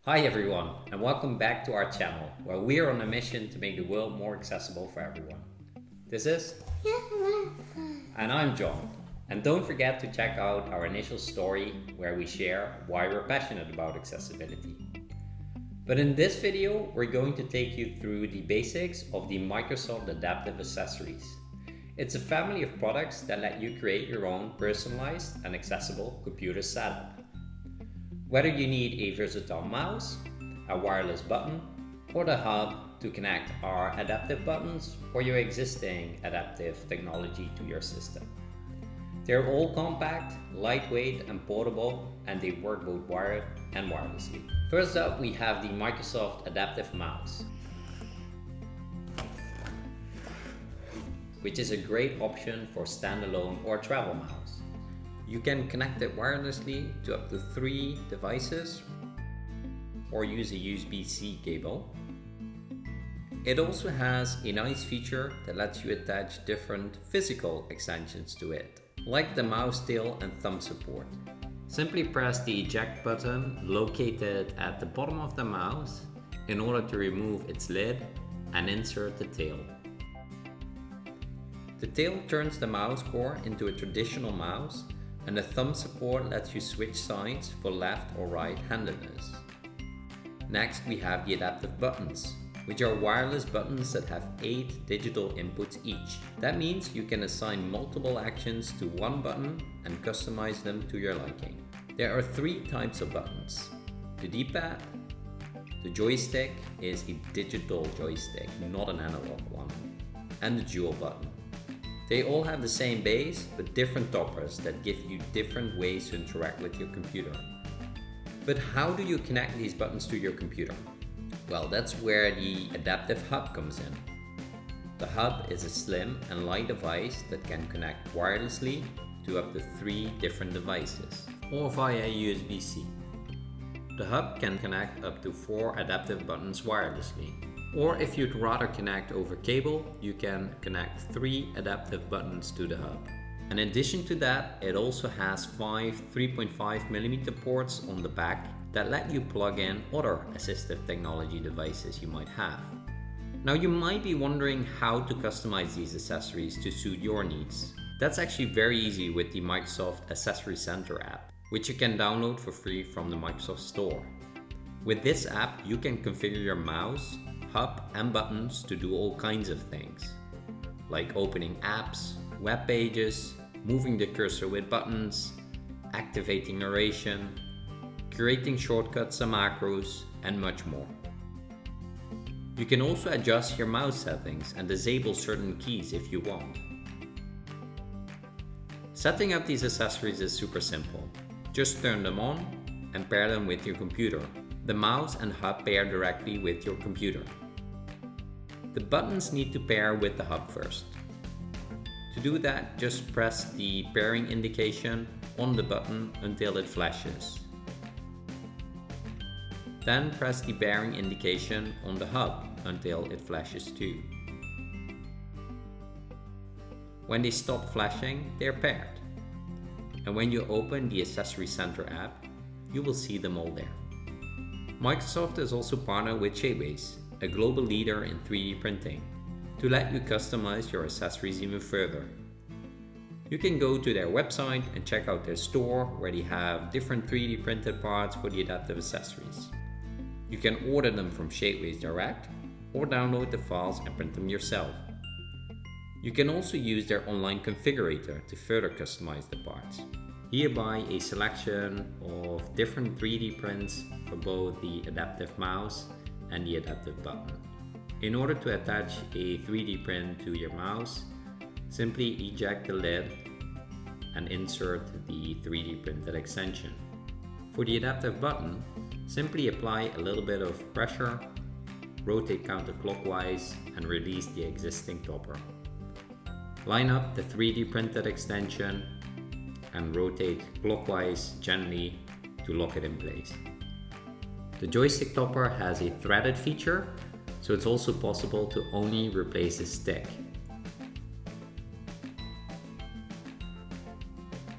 Hi everyone, and welcome back to our channel, where we are on a mission to make the world more accessible for everyone. This is... And I'm John. And don't forget to check out our initial story, where we share why we're passionate about accessibility. But in this video, we're going to take you through the basics of the Microsoft Adaptive Accessories. It's a family of products that let you create your own personalized and accessible computer setup. Whether you need a versatile mouse, a wireless button, or the hub to connect our adaptive buttons or your existing adaptive technology to your system. They're all compact, lightweight, and portable, and they work both wired and wirelessly. First up, we have the Microsoft Adaptive Mouse, which is a great option for standalone or travel mouse. You can connect it wirelessly to up to 3 devices or use a USB-C cable. It also has a nice feature that lets you attach different physical extensions to it, like the mouse tail and thumb support. Simply press the eject button located at the bottom of the mouse in order to remove its lid and insert the tail. The tail turns the mouse core into a traditional mouse, and the thumb support lets you switch sides for left or right-handedness. Next, we have the adaptive buttons, which are wireless buttons that have 8 digital inputs each. That means you can assign multiple actions to one button and customize them to your liking. There are 3 types of buttons: the D-pad, the joystick is a digital joystick, not an analog one, and the dual button. They all have the same base, but different toppers that give you different ways to interact with your computer. But how do you connect these buttons to your computer? Well, that's where the adaptive hub comes in. The hub is a slim and light device that can connect wirelessly to up to 3 different devices, or via USB-C. The hub can connect up to 4 adaptive buttons wirelessly. Or if you'd rather connect over cable, you can connect 3 adaptive buttons to the hub. In addition to that, it also has 5 3.5mm ports on the back that let you plug in other assistive technology devices you might have. Now you might be wondering how to customize these accessories to suit your needs. That's actually very easy with the Microsoft Accessory Center app, which you can download for free from the Microsoft Store. With this app, you can configure your mouse, hub, and buttons to do all kinds of things, like opening apps, web pages, moving the cursor with buttons, activating narration, creating shortcuts and macros, and much more. You can also adjust your mouse settings and disable certain keys if you want. Setting up these accessories is super simple. Just turn them on and pair them with your computer. The mouse and hub pair directly with your computer. The buttons need to pair with the hub first. To do that, just press the pairing indication on the button until it flashes. Then press the pairing indication on the hub until it flashes too. When they stop flashing, they're paired. And when you open the Accessory Center app, you will see them all there. Microsoft is also partnered with Shapeways, a global leader in 3D printing, to let you customize your accessories even further. You can go to their website and check out their store, where they have different 3D printed parts for the adaptive accessories. You can order them from Shapeways direct, or download the files and print them yourself. You can also use their online configurator to further customize the parts. Hereby a selection of different 3D prints for both the adaptive mouse and the adaptive button. In order to attach a 3D print to your mouse, simply eject the lid and insert the 3D printed extension. For the adaptive button, simply apply a little bit of pressure, rotate counterclockwise, and release the existing topper. Line up the 3D printed extension and rotate clockwise gently to lock it in place. The joystick topper has a threaded feature, so it's also possible to only replace the stick.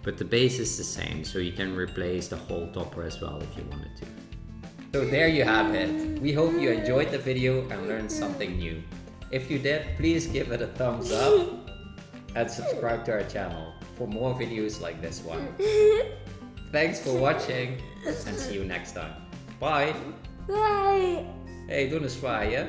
But the base is the same, so you can replace the whole topper as well if you wanted to. So there you have it. We hope you enjoyed the video and learned something new. If you did, please give it a thumbs up and subscribe to our channel for more videos like this one. Thanks for watching and see you next time. Bye! Bye! Hey, doe een zwaai, hè?